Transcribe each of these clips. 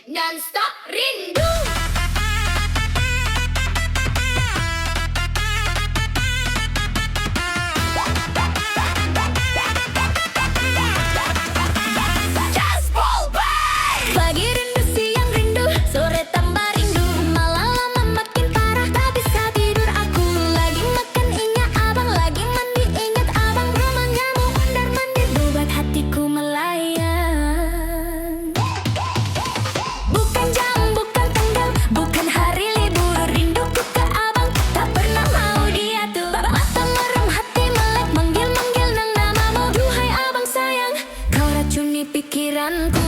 Non-stop rindu. Jazzball Band. Pagi rindu, siang rindu, sore tambah rindu, malah lama makin parah, tak bisa tidur aku. Lagi makan ingat abang, lagi mandi ingat abang, romanyamu mondar mandir buat hatiku melayang. Bukan jam, bukan tanggal, bukan hari libur, rinduku ke abang tak pernah mau diatur. Mata merem, hati melek, manggil-manggil namamu. Duhai abang sayang, kau racuni pikiranku.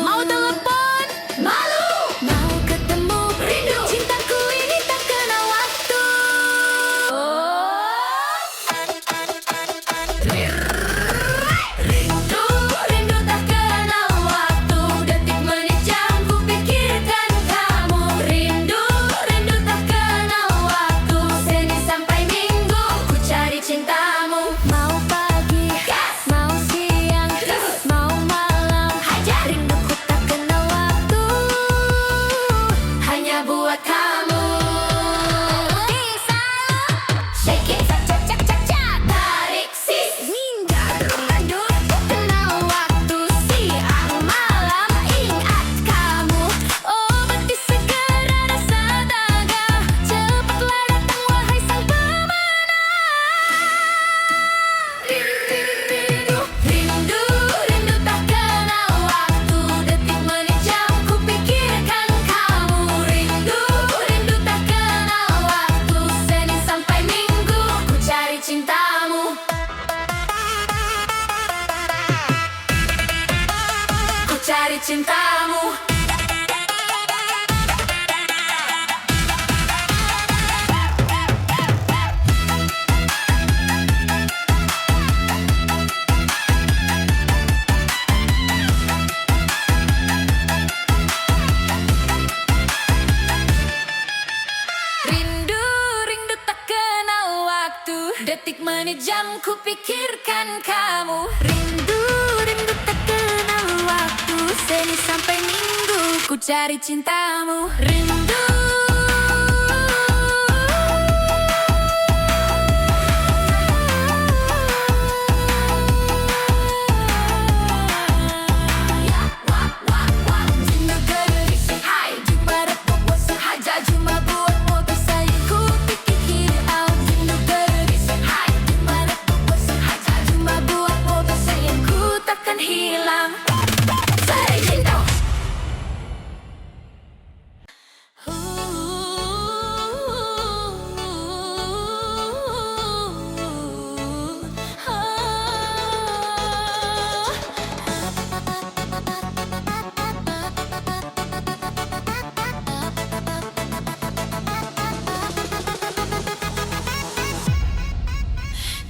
Mau telepon? Malu. Mau ketemu? Rindu. Cintaku ini tak kenal waktu. Rindu, rindu tak kenal waktu. Detik menit jam ku pikirkan kamu. Rindu, rindu tak kenal waktu. Senin sampai Minggu ku cari cintamu. Mau pagi, mau siang, mau malam, rinduku tak kenal waktu. Hanya buat kamu. Shake it, cak cak cak cak cak. Tarik sis, minggat rindu kenal waktu. Siang malam ingat kamu. Oh betis segar rasa daga, cepatlah datang wahai sang pemana. Rindu, rindu, rindu tak kenal waktu. Detik menit jam ku pikirkan kamu. Rindu, rindu tak kenal waktu. Senin sampai Minggu ku cari cintamu. Ku cari cintamu. Rindu, rindu tak kenal waktu. Detik menit jam ku pikirkan kamu. Rindu, rindu tak kenal waktu. Senin sampai Minggu ku cari cintamu. Rindu. Rindu geris, hai, jumpa repot bosan haja, cuma buat motor saya ku pikir out. Rindu geris, hai, jumpa repot bosan haja, cuma buat motor saya ku takkan hilang. Saya cinta.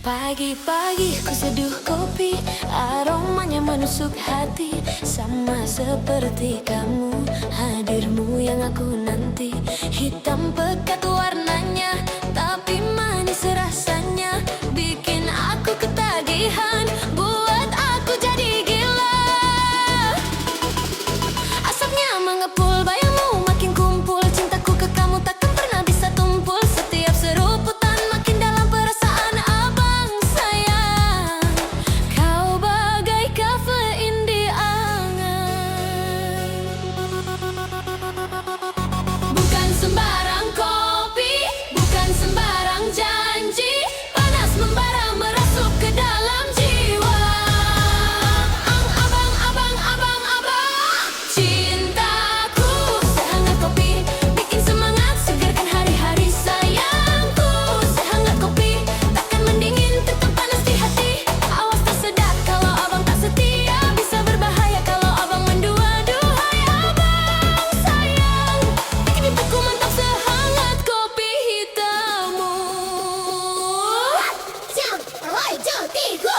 Pagi-pagi ku seduh kopi, aromanya menusuk hati. Sama seperti kamu, hadirmu yang aku nanti. Hitam pekat warnanya, tapi manis rasanya. Bikin aku ketagihan, buat aku jadi gila. Asapnya mengepul, bayangmu makin kumpul. Cintaku ke kamu takkan pernah bisa tumpul. Setiap seruputan makin dalam perasaan abang sayang. Kau bagai kafein di angan. Bukan sembarang kopi, bukan sembarang janji. Panas membara merasuk ke dalam jiwa. Abang, abang, abang, abang. Cintaku sehangat kopi, bikin semangat, segarkan hari-hari sayangku. Sehangat kopi, takkan mendingin, tetap panas di hati. Awas tak sedap kalau abang tak setia, bisa berbahaya kalau abang mendua. Duhai abang sayang, bikin hidupku mantap sehangat kopi hitammu. 1, 2, 3.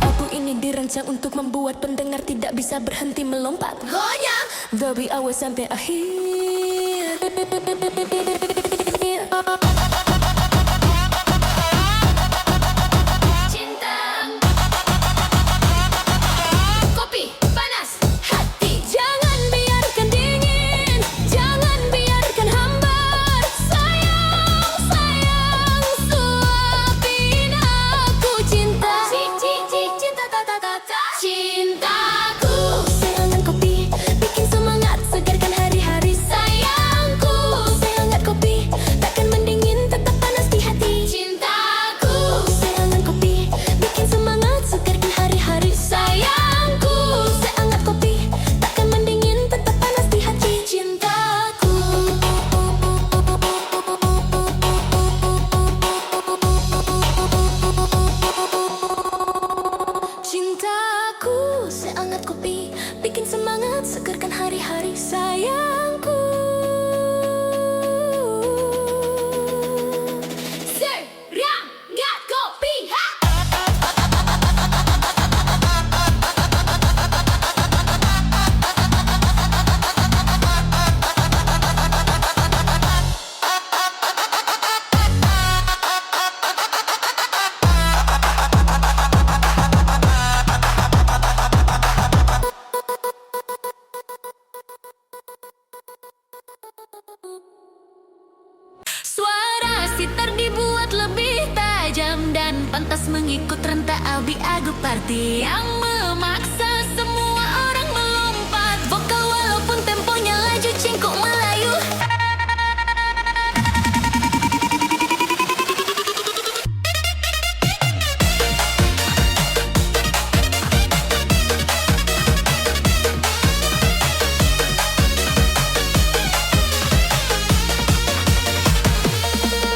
Lagu ini dirancang untuk membuat pendengar tidak bisa berhenti melompat. Goyang dari awal sampai akhir. pantas mengikut rentak Albi Agu Party yang memaksa semua orang melompat. Vokal walaupun temponya laju, cingkuk Melayu.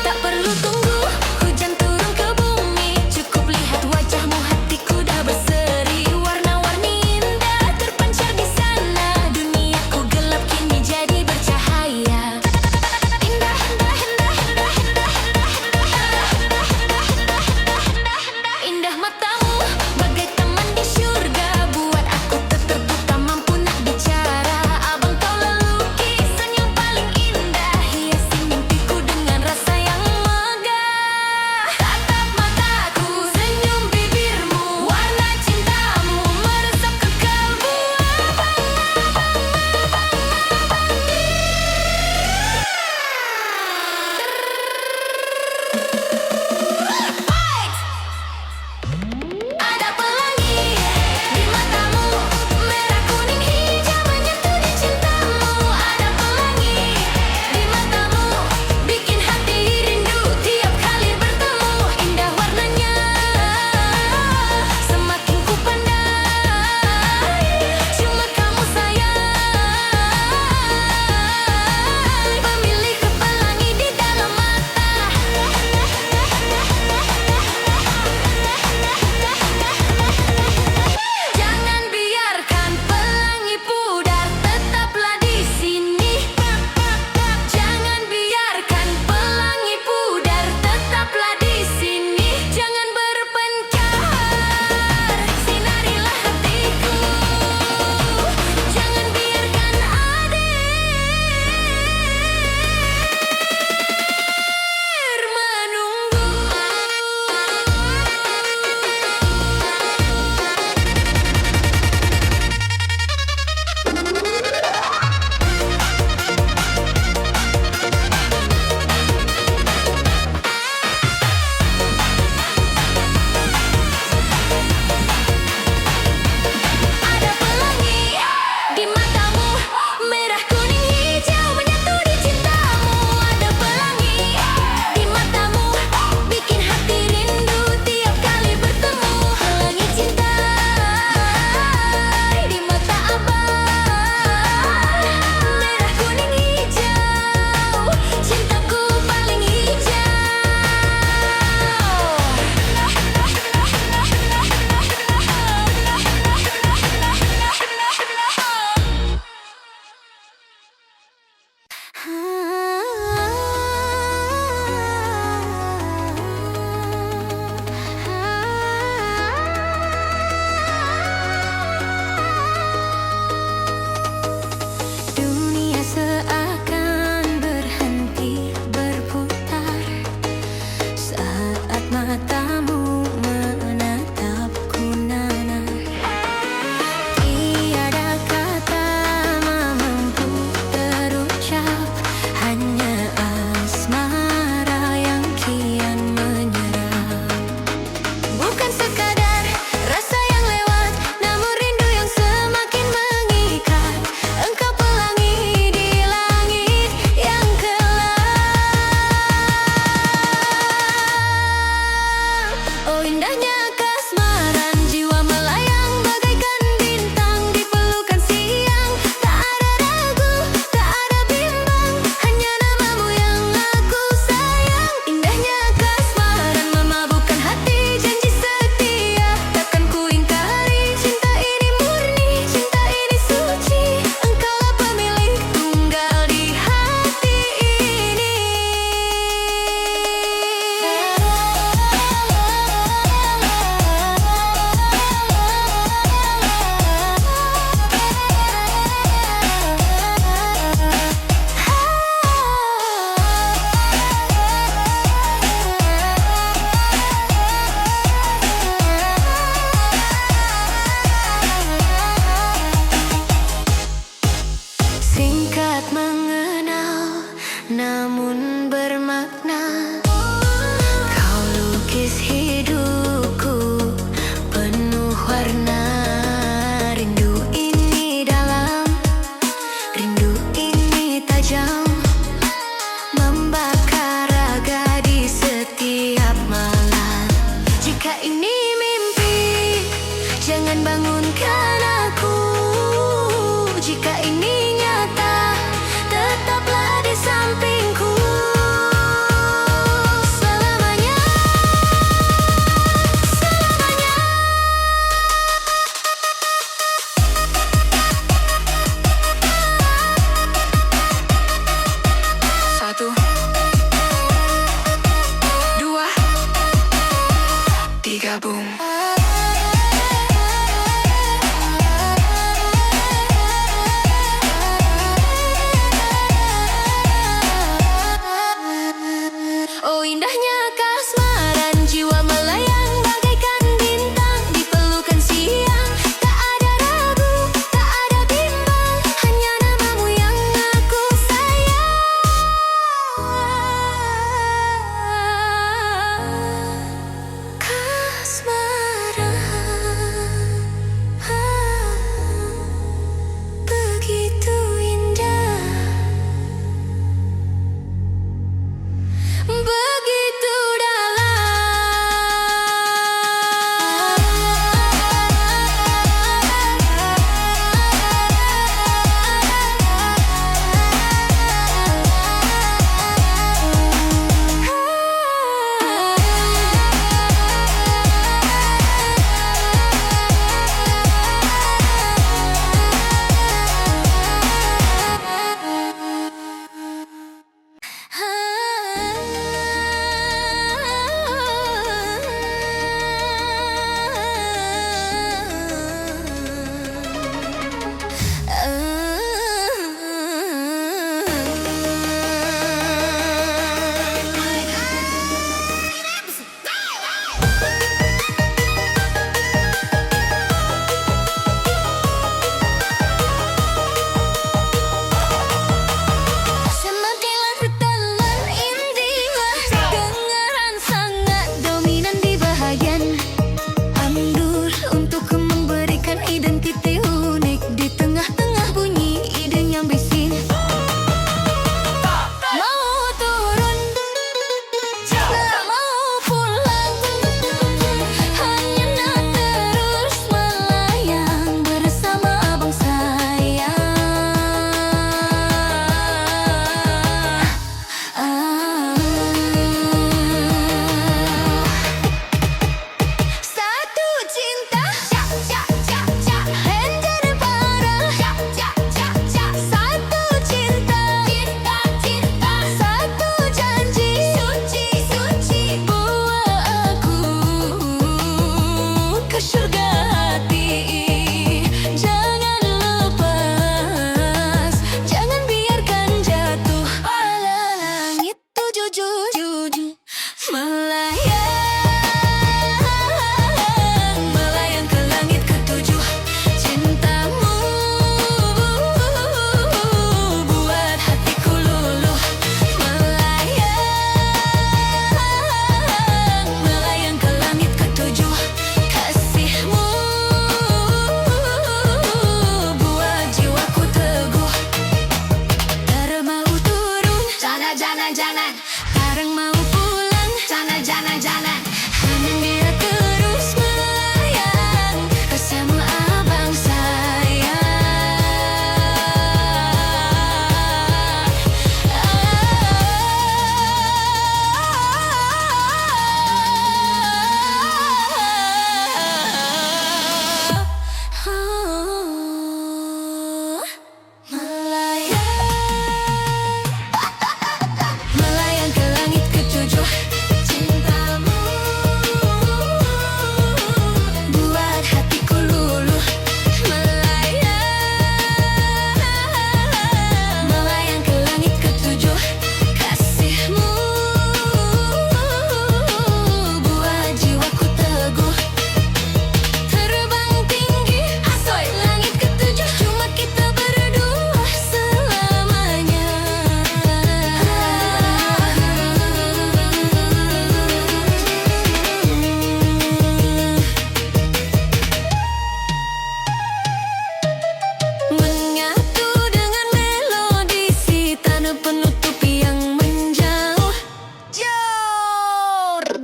Tak perlu tunggu hujan turun ke bumi, cukup lihat wajahmu, hatiku dah berseri. Warna-warni indah terpancar di sana, duniaku gelap kini jadi bercahaya.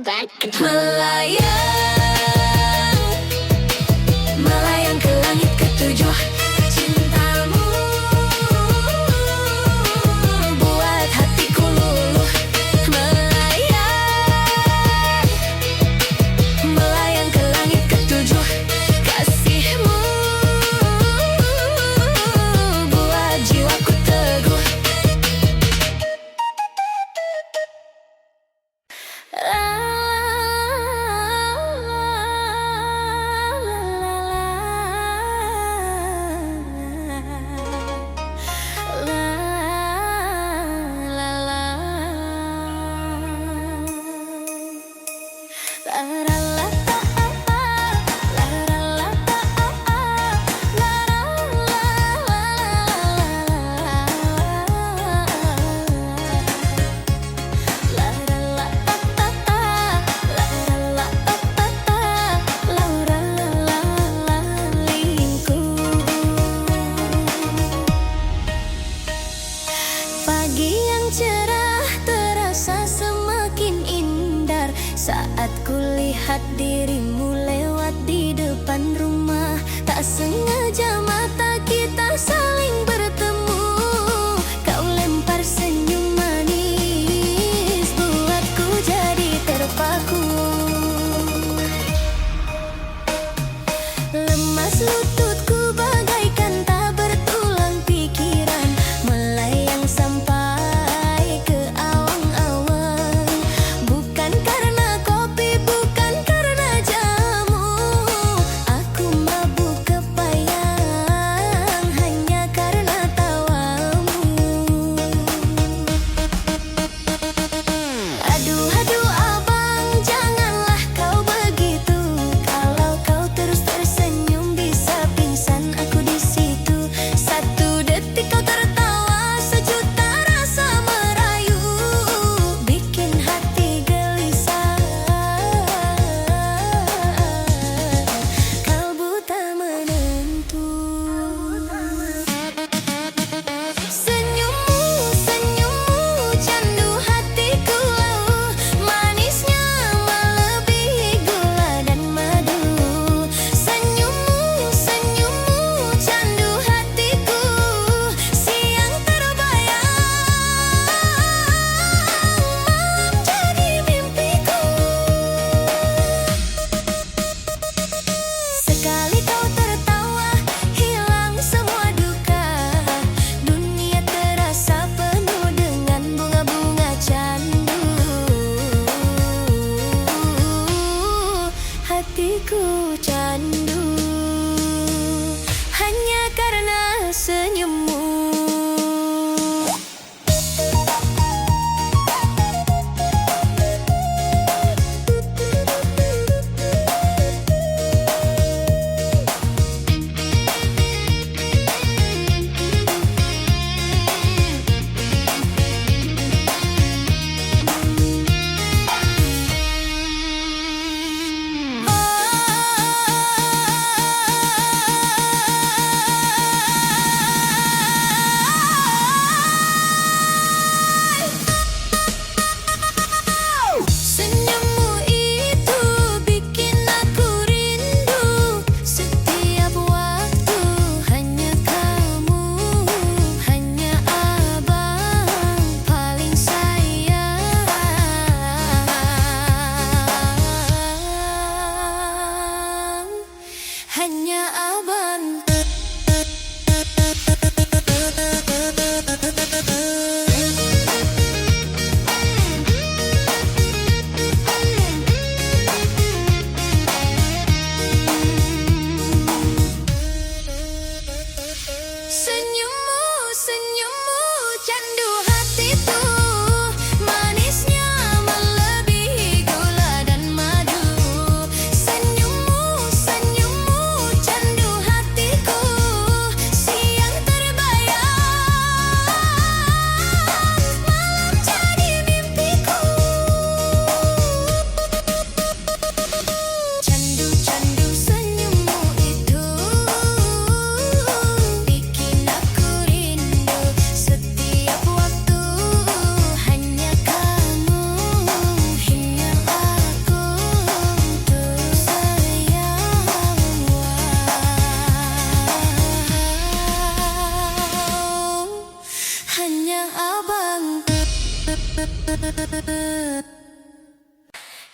Melayang, melayang ke langit ketujuh. Cintamu buat hatiku luluh. Melayang, melayang ke langit ketujuh. Kasihmu buat jiwaku teguh. Pagi yang cerah terasa semakin indah saat kulihat dirimu lewat di depan rumah. Tak sengaja mata kita saling bertemu. Kau lempar senyum manis buatku jadi terpaku. Lemas lututku bagaikan tak bertulang pikiran, melayang sampai ke awang-awang. Bukan karena kopi, bukan karena jamu, aku mabuk kepayang.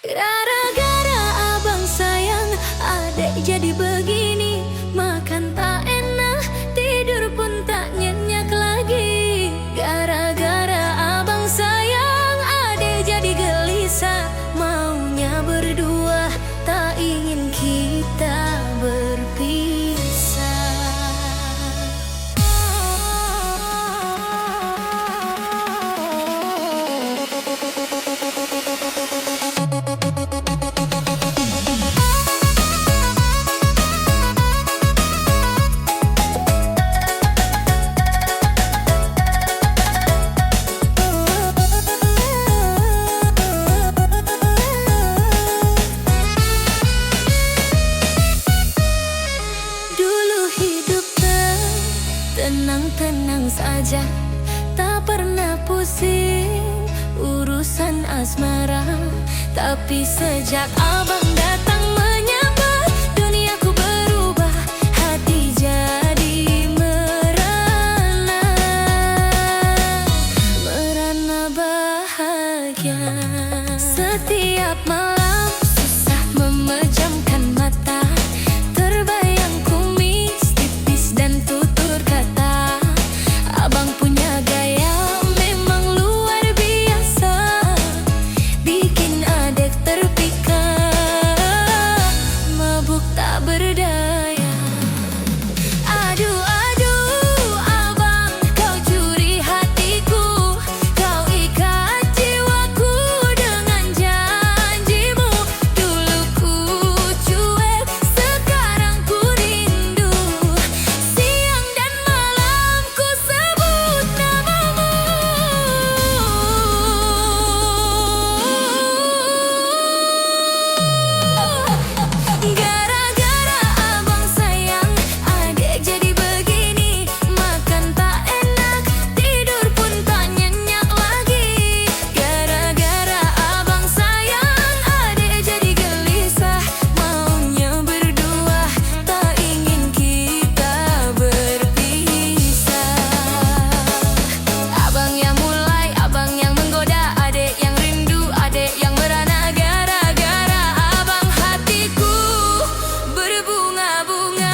Gara-gara abang sayang, adek jadi begini. Makan tak enak, tidur pun tak nyenyak lagi. Gara-gara abang sayang, adek jadi gelisah. Maunya berdua, tak ingin kita berpisah. Tenang-tenang saja, tak pernah pusing urusan asmara. Tapi sejak abang datang menyapa, duniaku berubah, hati jadi merana, merana bahagia. Setiap malam susah memejamkan mata, terbayang kumis tipis dan tutur kata. Abang punya gaya memang luar biasa, bikin adek terpikat, mabuk tak berdaya. Aduh, aduh, abang, kau curi hatiku, kau ikat jiwaku dengan janjimu. Dulu ku cuek, sekarang ku rindu. Siang dan malam ku sebut namamu. Gara-gara abang sayang, adek jadi begini. Makan tak enak, tidur pun tak nyenyak lagi. Gara-gara abang sayang, adek jadi gelisah. Maunya berdua, tak ingin kita berpisah. Abang yang mulai, abang yang menggoda, adek yang rindu, adek yang merana. Gara-gara abang hatiku berbunga-bunga.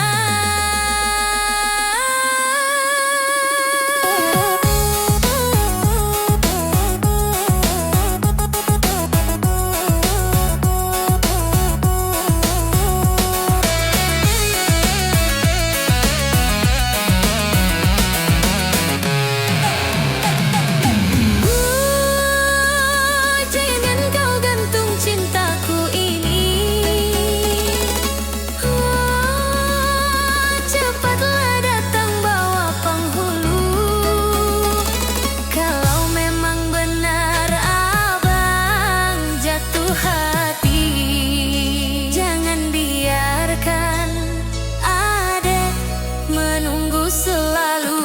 Jangan kau gantung cintaku ini. Cepatlah datang bawa penghulu. Kalau memang benar abang jatuh hati, jangan biarkan adek menunggu selalu.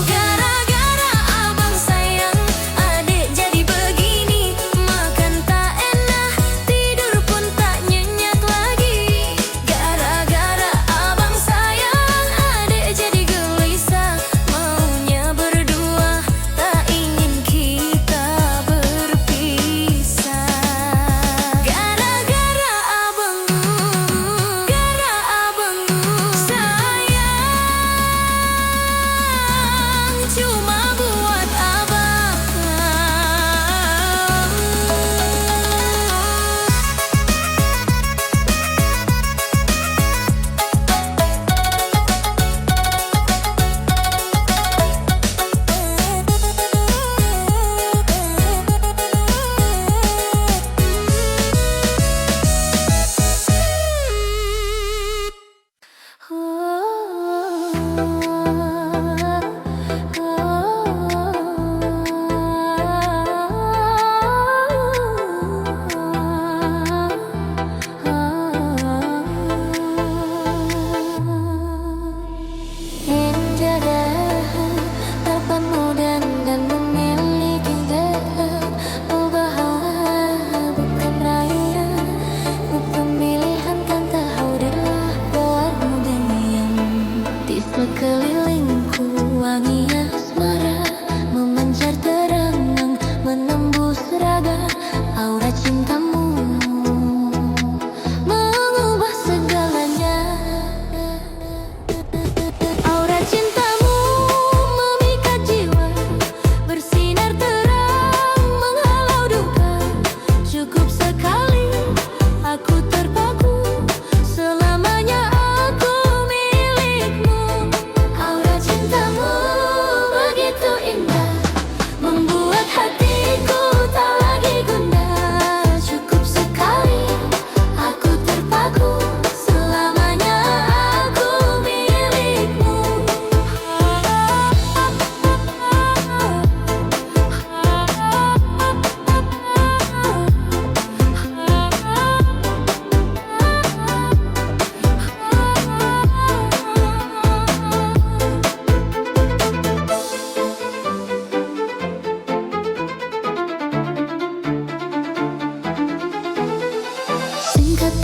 Gara-gara abang sayang, adek jadi begini. Makan tak enak, tidur pun tak nyenyak lagi. Gara-gara abang sayang, adek jadi gelisah. Maunya berdua, tak ingin kita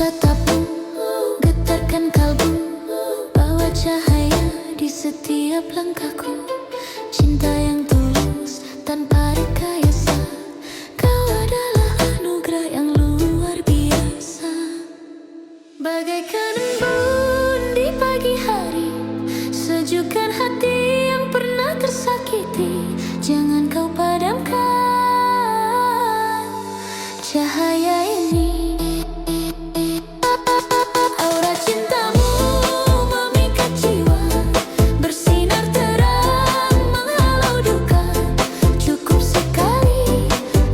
Tatapmu getarkan kalbu, bawa cahaya di setiap langkahku. Cinta yang tulus tanpa rekayasa, kau adalah anugerah yang luar biasa. Bagaikan embun di pagi hari, sejukkan hati yang pernah tersakiti. Jangan kau padamkan cahaya ini. Aura cintamu memikat jiwa, bersinar terang menghalau duka. Cukup sekali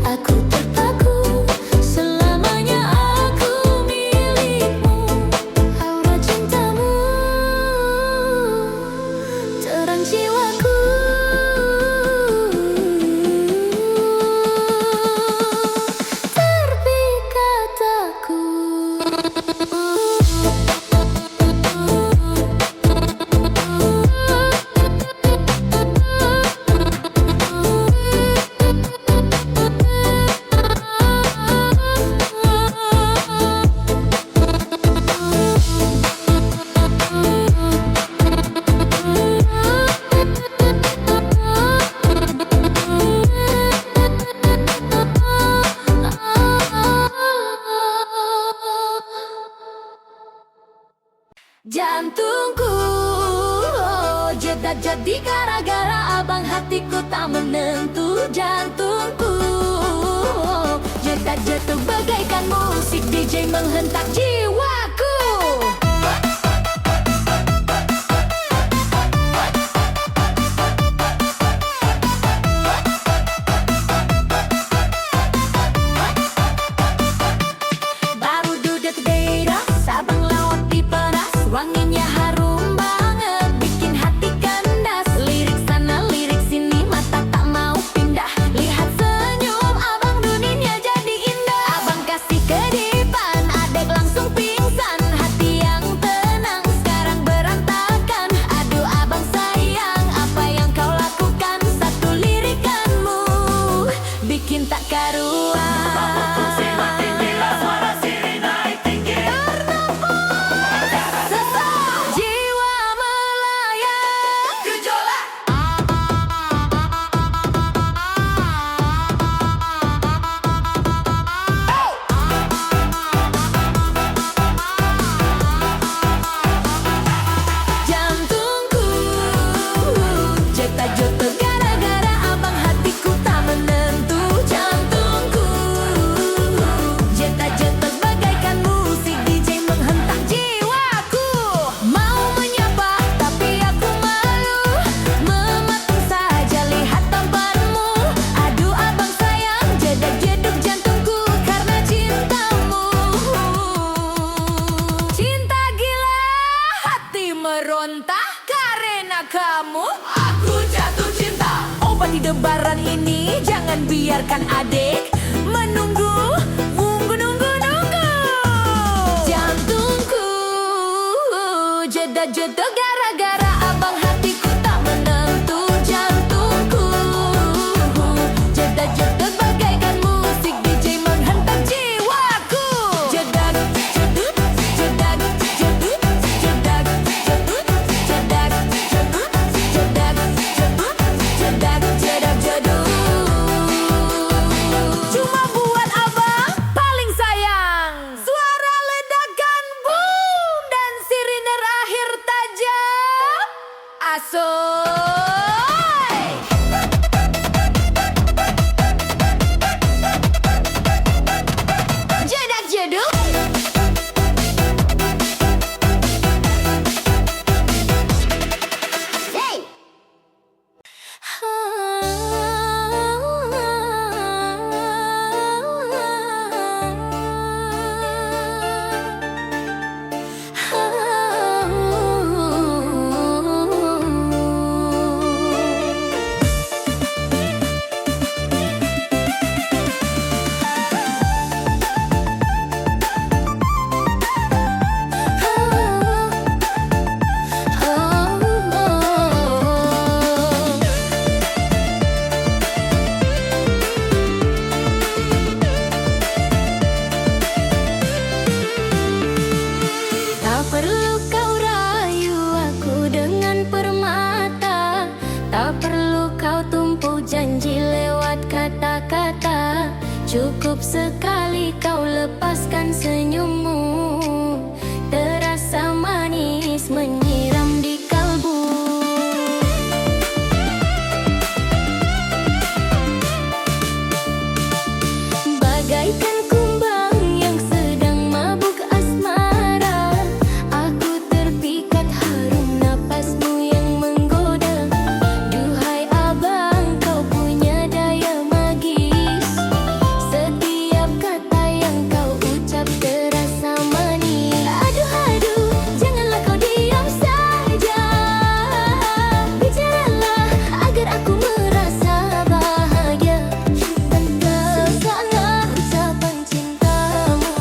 aku terpaku, selamanya aku milikmu. Aura cintamu terang jiwaku. Terpikat aku. Jantungku jedak jadi gara-gara abang, hatiku tak menentu. Jantungku jedak jatuh bagaikan musik DJ menghentak jiwaku. Baru duduk daerah Sabang laut diperas, wanginya harum banget, bikin hati kandas. Lirik sana lirik sini, mata tak mau pindah. Lihat senyum abang, dunia jadi indah. Abang kasih kedipan, adek langsung pingsan. Hati yang tenang sekarang berantakan. Aduh abang sayang, apa yang kau lakukan? Satu lirikanmu bikin tak karuan. Jiwa melayang, gejolak. Jantungku jetak-jetuk gara-gara abang, hatiku tak menentu. Jantungku jetak-jetuk bagaikan musik DJ menghentak jiwaku. Mau menyapa tapi aku malu, mematung saja lihat tampanmu. Aduh abang sayang, jedak-jeduk jantungku karena cintamu. Cinta gila, hati meronta karena kamu. Aku jatuh cinta. Obat di debaran ini, jangan biarkan adik menunggu. Nunggu. Jantungku jedak-jeduk gara-gara abang, hatiku tak menentu. Jantungku jedak-jeduk bagaikan musik DJ menghentak jiwaku. Jedak-jeduk, jedak-jeduk, jedak-jeduk, jedak-jeduk, jedak-jeduk, jedak-jeduk. Cuma buat abang paling sayang, suara ledakan boom dan sirine akhir tajam. Cukup sekali kau lepaskan senyummu, terasa manis menyiram di kalbu. Bagaikan kumbang yang sedang mabuk asmara, aku terpikat harum napasmu yang menggoda. Duhai abang, kau punya daya magis, setiap kata yang kau ucap terasa manis. Aduh aduh, janganlah kau diam saja, bicaralah agar aku merasa bahagia. Sesana ucapan cintamu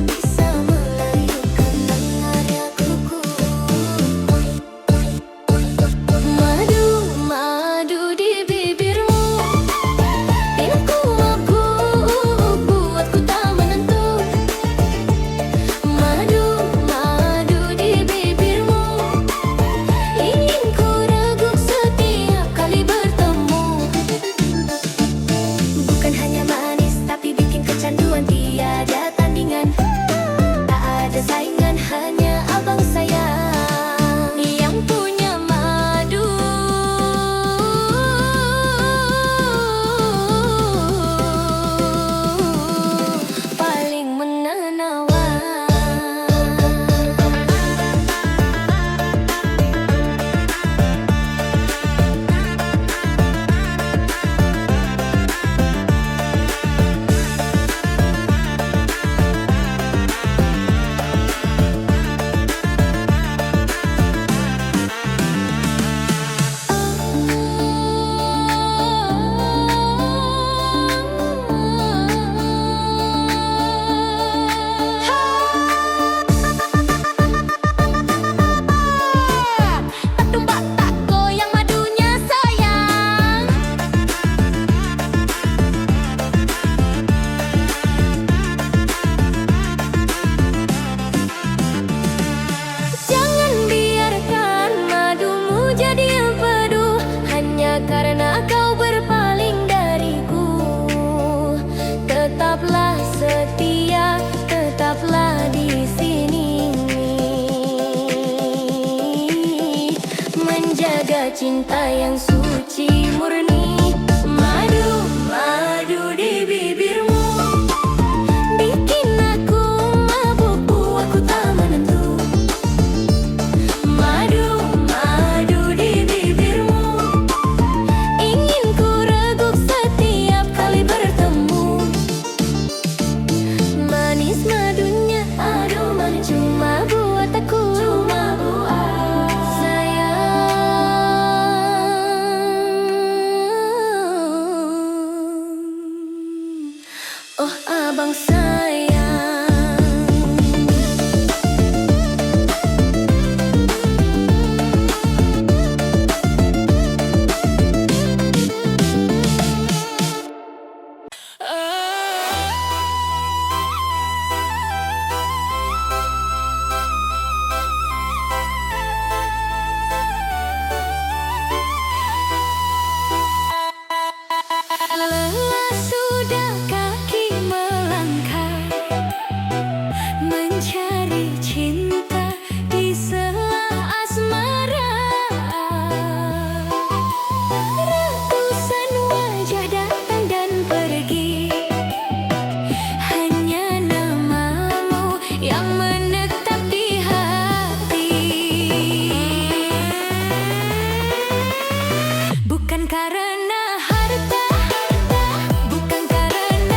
bisa melayukan lengannya kuku. Madu, madu di bibirmu, pinangku mabuk, buatku tak menentu. Madu, madu di bibirmu, ingin ku reguk setiap kali bertemu. Bukan hanya manis, tapi bikin kecanduan, tiada tandingan. Tak ada saingan, hanya abang sayang yang punya madu. Paling menenawan. Tak tumbak, tak goyang madunya sayang. Jangan biarkan madumu jadi empedu, hanya karena kau berpaling dariku. Tetaplah setia, tetaplah di sini, menjaga cinta yang suci murni. Madu, madu di bibirmu, bikin aku mabuk, buatku tak menentu. Madu, madu di bibirmu, ingin ku reguk setiap kali bertemu. Manis madunya, aduh manis, cuma buat aku, cuma buat sayang. Oh abang sayang. Lelah sudah kaki melangkah, mencari cinta di sela asmara. Ratusan wajah datang dan pergi, hanya namamu yang menetap di hati. Bukan karena harta, bukan karena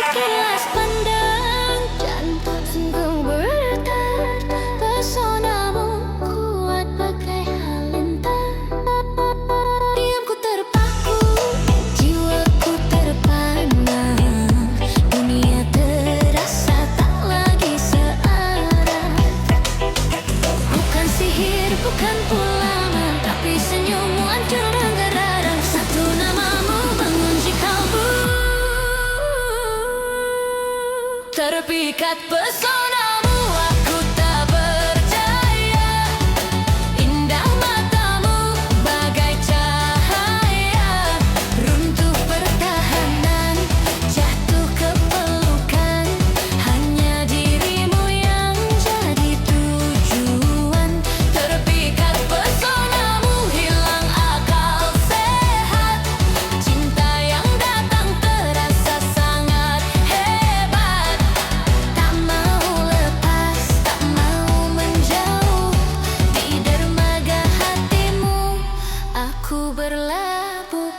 sekilas pandang jantungku berdetak, pesonamu kuat bagai halilintar. Diamku terpaku, jiwaku terpana, dunia terasa tak lagi searah. Bukan sihir, bukan pula tapi senyummu hancurkan gerarang. Satu namamu mengunci kalbu, terpikat pesonamu aku tak percaya. Indah matamu bagai cahaya, runtuh pertahanan, jatuh ke pelukan. Hanya dirimu yang jadi tujuan. Terpikat pesonamu, hilang akal sehat. Cinta yang datang terasa sangat hebat. Tak mau lepas, tak mau menjauh. Di dermaga hatimu aku berlabuh.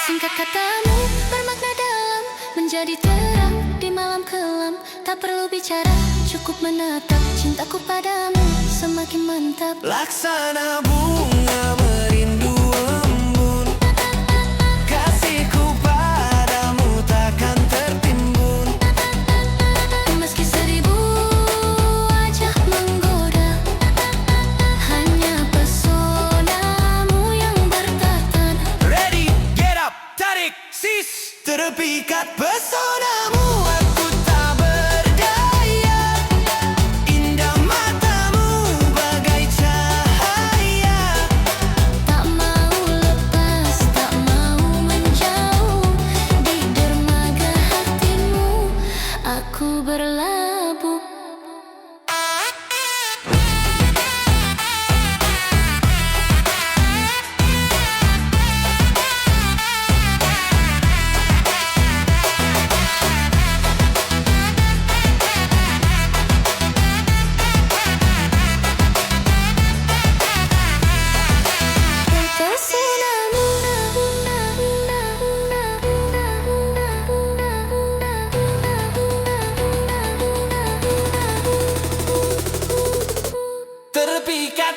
Singkat katamu bermakna dalam, menjadi terang di malam kelam. Tak perlu bicara, cukup menatap. Cintaku padamu semakin mantap. Laksana bunga merindu embun, kasihku padamu takkan tertimbun. Meski seribu wajah menggoda, hanya pesonamu yang bertahan. Ready, get up, tarik, sis. Terpikat pesonamu aku tak berdaya. Indah matamu bagai cahaya. Tak mau lepas, tak mau menjauh. Di dermaga hatimu aku berlabuh. Terpikat.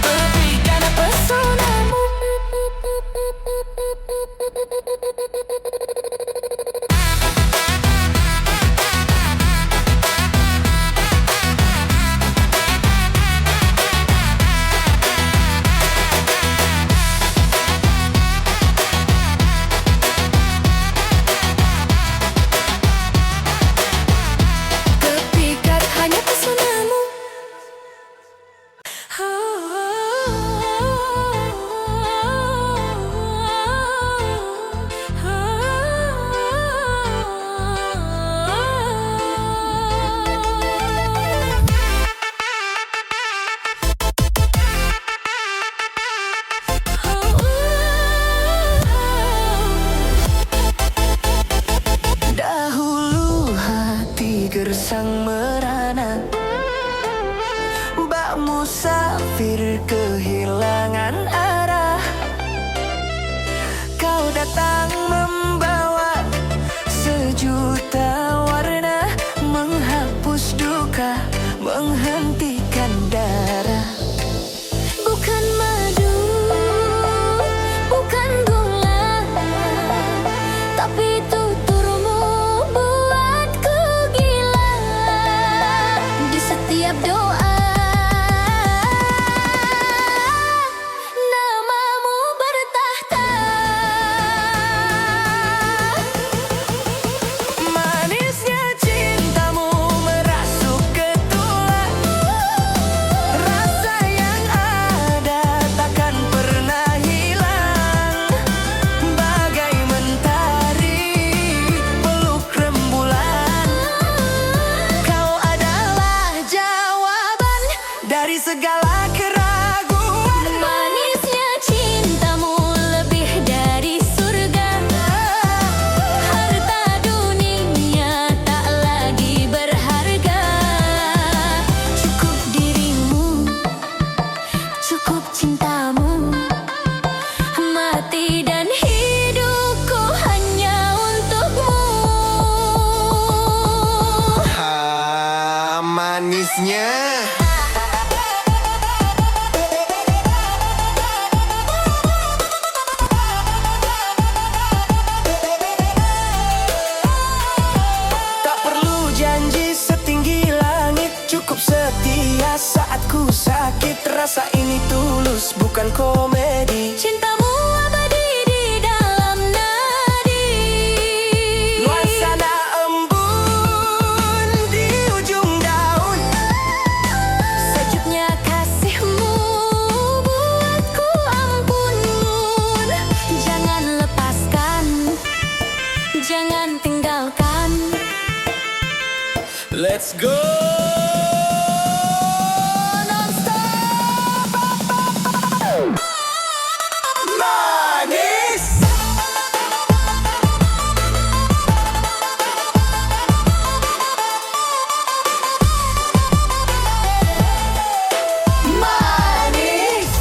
Terpikat pesonamu. Terpikat hanya pesonamu. Dahulu hati gersang merana, bak musafir kehilangan arah. Kau datang membawa sejuta warna, menghapus duka, menghentikan darah. Bukan madu, bukan gula, tapi tuturmu buatku gila. Di setiap doa dari segala keraguan. Manisnya cintamu lebih dari surga. Harta dunia tak lagi berharga. Cukup dirimu, cukup cintamu. Mati dan hidupku hanya untukmu. Manisnya tak perlu janji setinggi langit, cukup setia saat ku sakit. Rasa ini tulus, bukan komedi. Cintamu abadi di dalam nadi. Nuansana embun di ujung daun. Sejuknya kasihmu buatku ampun. Jangan lepaskan, jangan tinggalkan. Let's go. Manis. Manis.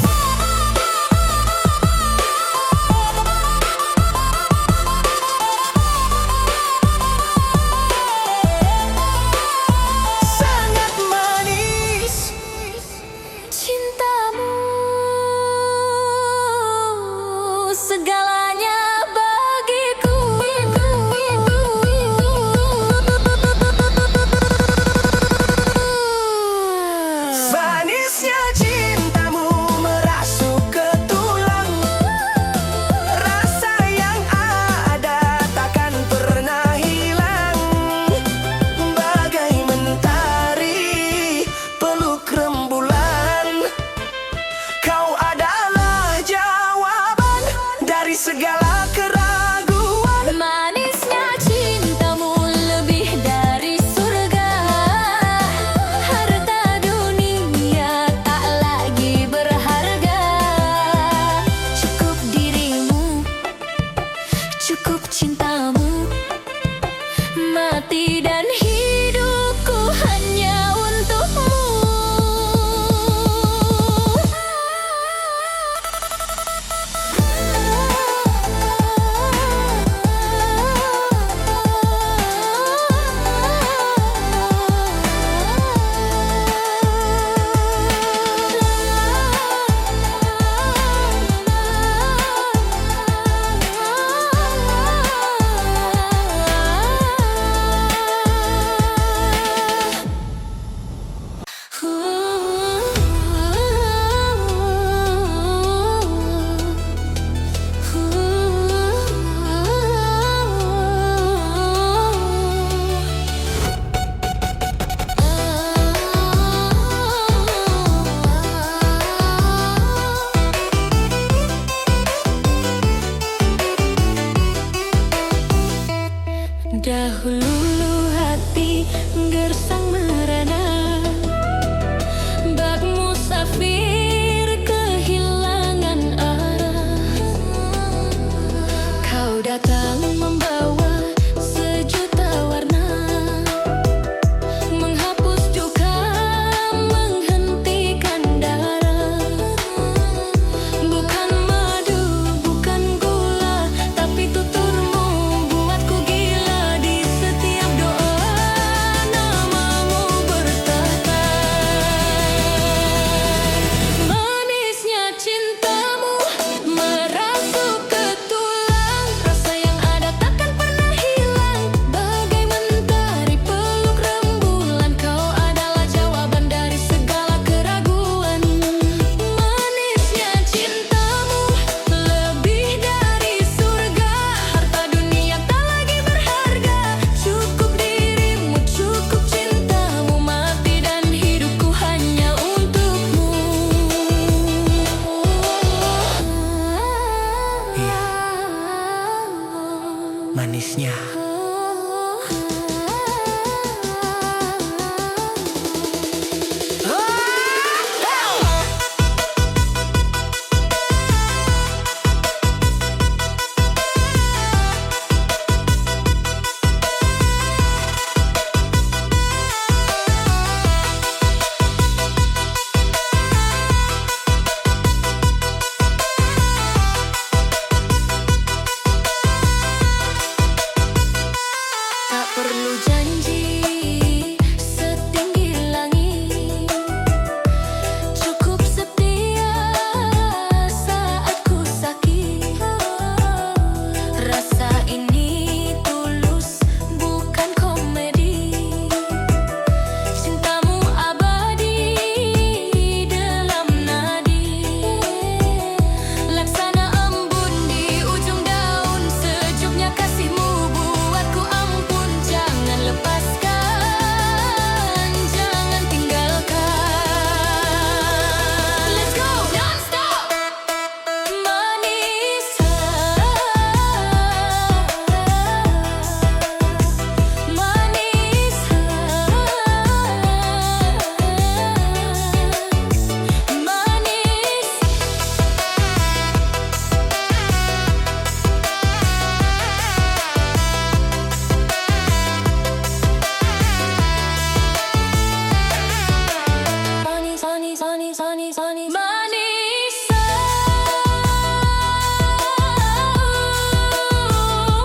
Manisa,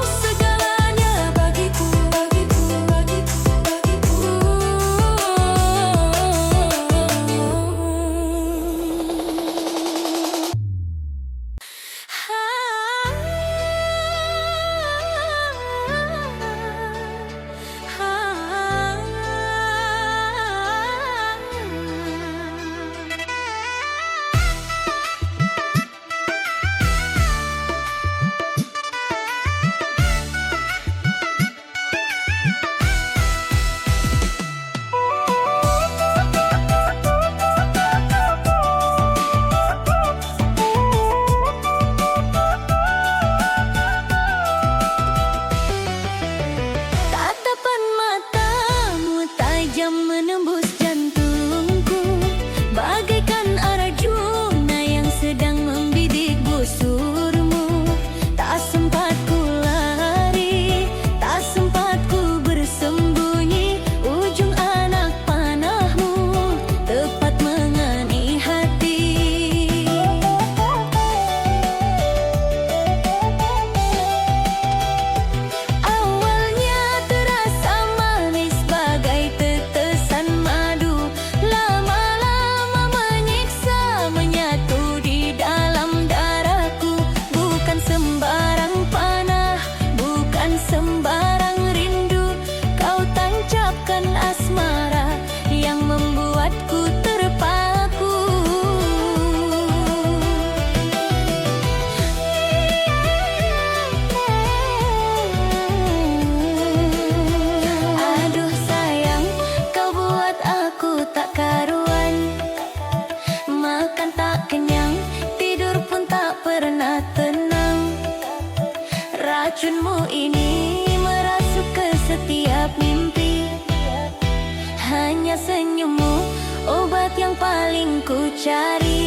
segalanya bagiku, bagiku, bagiku, bagiku. Tatapan matamu tajam menembus jantungku, bagaikan arjuna yang sedang membidik busurmu. Tak sempat ku lari, tak sempat ku bersembunyi, ujung anak panahmu tepat mengani hati. Awalnya terasa manis bagai tetesan madu, lama-lama menyiksa, menyatu di dalam darahku. Bukan sembarang panah, bukan sembarang rindu, kau tancapkan asmara yang membuatku terpaku. Aduh sayang, kau buat aku tak karuan. Makan tak kenyang, tidur pun tak pernah tenang. Racunmu ini merasuk ke setiap mimpi. Hanya senyummu, obat yang paling ku cari.